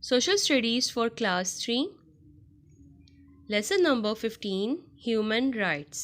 Social Studies for Class 3. Lesson number 15. Human Rights.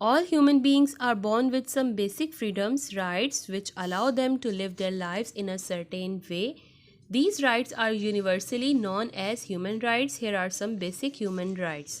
All human beings are born with some basic freedoms, rights which allow them to live their lives in a certain way. These rights are universally known as human rights. Here are some basic human rights.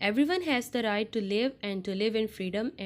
Everyone has the right to live and to live in freedom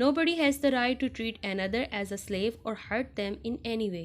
Nobody has the right to treat another as a slave or hurt them in any way.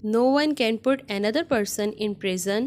No one can put another person in prison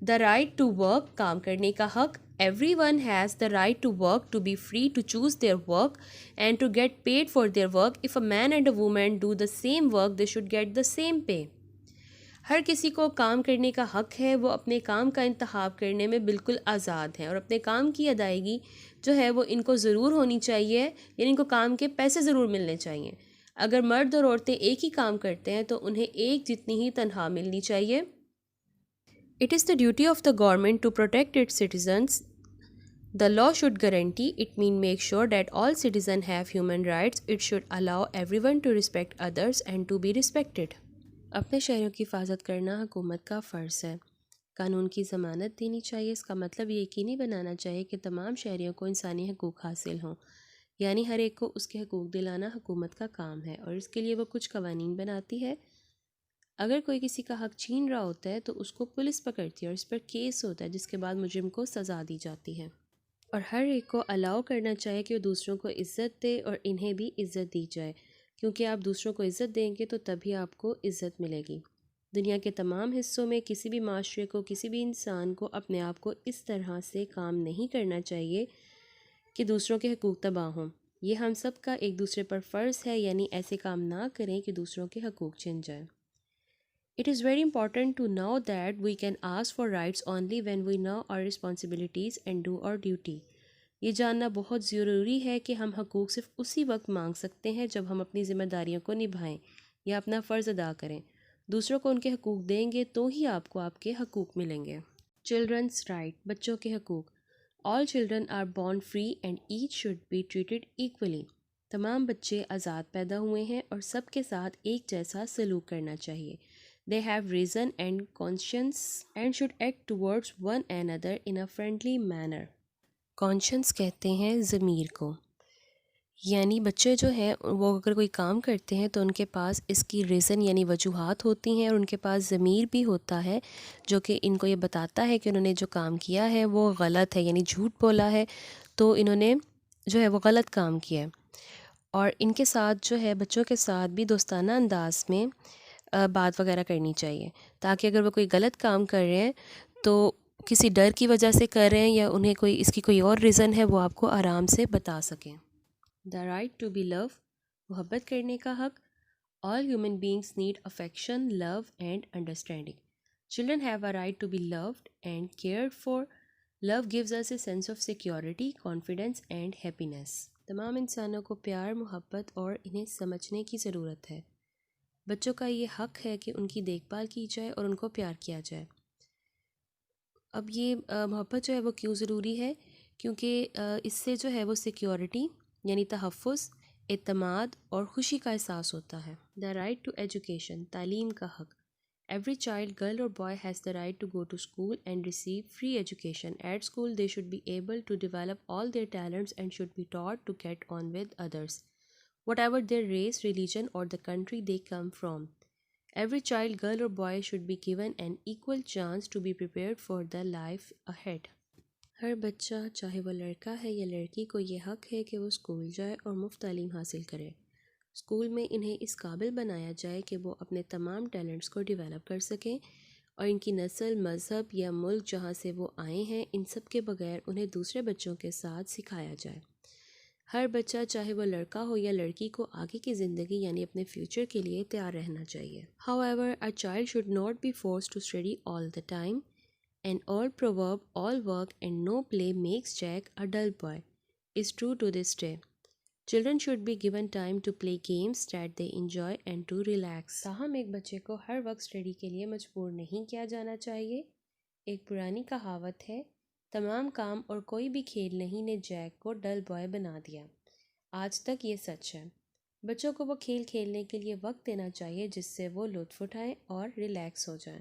the right to work, کام کرنے کا حق. Everyone has the right to work, to be free to choose their work and to get paid for their work. If a man and a woman do the same work they should get the same pay. ہر کسی کو کام کرنے کا حق ہے، وہ اپنے کام کا انتخاب کرنے میں بالکل آزاد ہیں، اور اپنے کام کی ادائیگی جو ہے وہ ان کو ضرور ہونی چاہیے، یعنی ان کو کام کے پیسے ضرور ملنے چاہیے. اگر مرد اور عورتیں ایک ہی کام کرتے ہیں تو انہیں ایک جتنی ہی تنخواہ ملنی چاہیے. It is the duty of the government to protect its citizens. The law should guarantee, it means make sure that all citizens have human rights. It should allow everyone to respect others and to be respected. اپنے شہریوں کی حفاظت کرنا حکومت کا فرض ہے. قانون کی ضمانت دینی چاہیے. اس کا مطلب یہ یقینی بنانا چاہیے کہ تمام شہریوں کو انسانی حقوق حاصل ہوں، یعنی ہر ایک کو اس کے حقوق دلانا حکومت کا کام ہے، اور اس کے لیے وہ کچھ قوانین بناتی ہے. اگر کوئی کسی کا حق چھین رہا ہوتا ہے تو اس کو پولیس پکڑتی ہے اور اس پر کیس ہوتا ہے، جس کے بعد مجرم کو سزا دی جاتی ہے. اور ہر ایک کو الاؤ کرنا چاہیے کہ وہ دوسروں کو عزت دے اور انہیں بھی عزت دی جائے، کیونکہ آپ دوسروں کو عزت دیں گے تو تبھی آپ کو عزت ملے گی. دنیا کے تمام حصوں میں کسی بھی معاشرے کو، کسی بھی انسان کو اپنے آپ کو اس طرح سے کام نہیں کرنا چاہیے کہ دوسروں کے حقوق تباہ ہوں. یہ ہم سب کا ایک دوسرے پر فرض ہے، یعنی ایسے کام نہ کریں کہ دوسروں کے حقوق چھن جائیں. It is very important to know that we can ask for rights only when we know our responsibilities and do our duty. یہ جاننا بہت ضروری ہے کہ ہم حقوق صرف اسی وقت مانگ سکتے ہیں جب ہم اپنی ذمہ داریوں کو نبھائیں یا اپنا فرض ادا کریں. دوسروں کو ان کے حقوق دیں گے تو ہی آپ کو آپ کے حقوق ملیں گے. Children's right، بچوں کے حقوق. All children are born free and each should be treated equally. تمام بچے آزاد پیدا ہوئے ہیں اور سب کے ساتھ ایک جیسا سلوک کرنا چاہیے. They have reason and conscience and should act towards one another in a friendly manner. Conscience کہتے ہیں ضمیر کو، یعنی بچے جو ہیں وہ اگر کوئی کام کرتے ہیں تو ان کے پاس اس کی ریزن یعنی وجوہات ہوتی ہیں، اور ان کے پاس ضمیر بھی ہوتا ہے جو کہ ان کو یہ بتاتا ہے کہ انہوں نے جو کام کیا ہے وہ غلط ہے، یعنی جھوٹ بولا ہے تو انہوں نے جو ہے وہ غلط کام کیا ہے. اور ان کے ساتھ جو ہے بچوں کے ساتھ بھی دوستانہ انداز میں بات وغیرہ کرنی چاہیے، تاکہ اگر وہ کوئی غلط کام کر رہے ہیں تو کسی ڈر کی وجہ سے کر رہے ہیں یا انہیں کوئی اس کی کوئی اور ریزن ہے وہ آپ کو آرام سے بتا سکیں. The right to be love, محبت کرنے کا حق. All human beings need affection, love and understanding. Children have a right to be loved and cared for. Love gives us a sense of security, confidence and happiness. تمام انسانوں کو پیار، محبت اور انہیں سمجھنے کی ضرورت ہے. بچوں کا یہ حق ہے کہ ان کی دیکھ بھال کی جائے اور ان کو پیار کیا جائے. اب یہ محبت جو ہے وہ کیوں ضروری ہے؟ کیونکہ اس سے جو ہے وہ سیکیورٹی یعنی تحفظ، اعتماد اور خوشی کا احساس ہوتا ہے. دا رائٹ ٹو ایجوکیشن، تعلیم کا حق. ایوری چائلڈ، گرل اور boy has the right to go to school and receive free education. At school they should be able to develop all their talents and should be taught to get on with others, whatever their race, religion or the country they come from. Every child, girl or boy should be given an equal chance to be prepared for the life ahead. ہر بچہ چاہے وہ لڑکا ہے یا لڑکی کو یہ حق ہے کہ وہ اسکول جائے اور مفت تعلیم حاصل کرے. اسکول میں انہیں اس قابل بنایا جائے کہ وہ اپنے تمام ٹیلنٹس کو ڈیولپ کر سکیں اور ان کی نسل، مذہب یا ملک جہاں سے وہ آئے ہیں ان سب کے بغیر انہیں دوسرے بچوں کے ساتھ سکھایا جائے. ہر بچہ چاہے وہ لڑکا ہو یا لڑکی کو آگے کی زندگی یعنی اپنے فیوچر کے لیے تیار رہنا چاہیے. However, a child should not be forced to study all the time. An old proverb, all work and no play makes Jack a dull boy, is true to this day. Children should be given time to play games that they enjoy and to relax. تاہم ایک بچے کو ہر وقت study کے لیے مجبور نہیں کیا جانا چاہیے. ایک پرانی کہاوت ہے، تمام کام اور کوئی بھی کھیل نہیں نے جیک کو ڈل بوائے بنا دیا. آج تک یہ سچ ہے. بچوں کو وہ کھیل کھیلنے کے لیے وقت دینا چاہیے جس سے وہ لطف اٹھائیں اور ریلیکس ہو جائیں،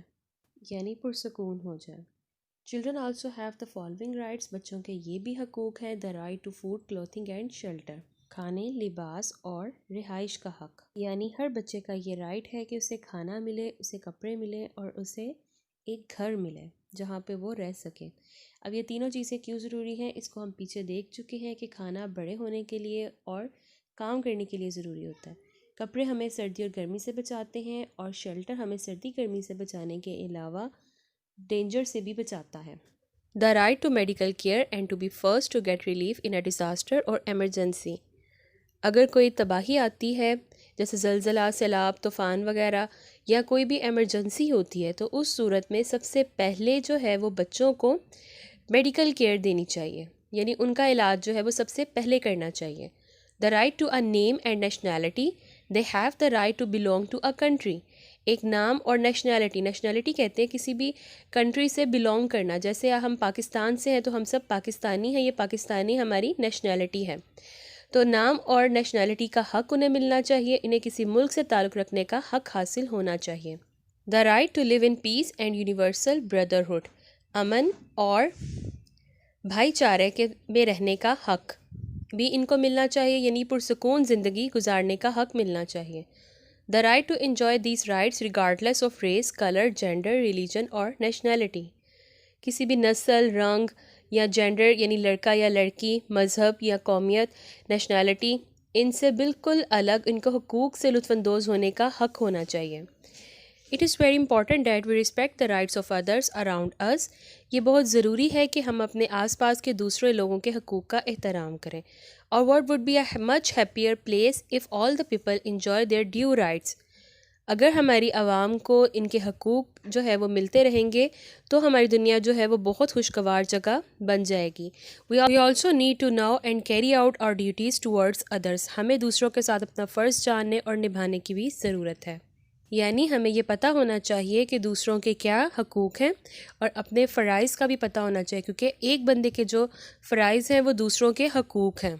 یعنی پرسکون ہو جائیں. Children also have the following rights, بچوں کے یہ بھی حقوق ہے. The right to food, clothing and shelter, کھانے، لباس اور رہائش کا حق. یعنی ہر بچے کا یہ رائٹ ہے کہ اسے کھانا ملے، اسے کپڑے ملے اور اسے ایک گھر ملے جہاں پہ وہ رہ سکے. اب یہ تینوں چیزیں کیوں ضروری ہیں اس کو ہم پیچھے دیکھ چکے ہیں کہ کھانا بڑے ہونے کے لیے اور کام کرنے کے لیے ضروری ہوتا ہے. کپڑے ہمیں سردی اور گرمی سے بچاتے ہیں اور شیلٹر ہمیں سردی گرمی سے بچانے کے علاوہ ڈینجر سے بھی بچاتا ہے۔ The right to medical care and to be first to get relief in a disaster اور ایمرجنسی۔ اگر کوئی تباہی آتی ہے جیسے زلزلہ، سیلاب، طوفان وغیرہ، یا کوئی بھی ایمرجنسی ہوتی ہے تو اس صورت میں سب سے پہلے جو ہے وہ بچوں کو میڈیکل کیئر دینی چاہیے، یعنی ان کا علاج جو ہے وہ سب سے پہلے کرنا چاہیے۔ The right to a name and nationality, they have the right to belong to a country. ایک نام اور نیشنلٹی کہتے ہیں کسی بھی کنٹری سے بلونگ کرنا، جیسے ہم پاکستان سے ہیں تو ہم سب پاکستانی ہیں، یہ پاکستانی ہماری نیشنلٹی ہے، تو نام اور نیشنلٹی کا حق انہیں ملنا چاہیے، انہیں کسی ملک سے تعلق رکھنے کا حق حاصل ہونا چاہیے۔ The right to live in peace and universal brotherhood, امن اور بھائی چارے میں رہنے کا حق بھی ان کو ملنا چاہیے، یعنی پرسکون زندگی گزارنے کا حق ملنا چاہیے۔ The right to enjoy these rights regardless of race, colour, gender, religion اور نیشنلٹی۔ کسی بھی نسل، رنگ یا جینڈر یعنی لڑکا یا لڑکی، مذہب یا قومیت، نیشنلٹی، ان سے بالکل الگ ان کو حقوق سے لطف اندوز ہونے کا حق ہونا چاہیے۔ It is very important that we respect the rights of others around us. یہ بہت ضروری ہے کہ ہم اپنے آس پاس کے دوسرے لوگوں کے حقوق کا احترام کریں۔ اور what would be a much happier place if all the people enjoy their due rights. اگر ہماری عوام کو ان کے حقوق جو ہے وہ ملتے رہیں گے تو ہماری دنیا جو ہے وہ بہت خوشگوار جگہ بن جائے گی۔ We also need to know and carry out our duties towards others. ہمیں دوسروں کے ساتھ اپنا فرض جاننے اور نبھانے کی بھی ضرورت ہے، یعنی ہمیں یہ پتہ ہونا چاہیے کہ دوسروں کے کیا حقوق ہیں اور اپنے فرائض کا بھی پتہ ہونا چاہیے، کیونکہ ایک بندے کے جو فرائض ہیں وہ دوسروں کے حقوق ہیں۔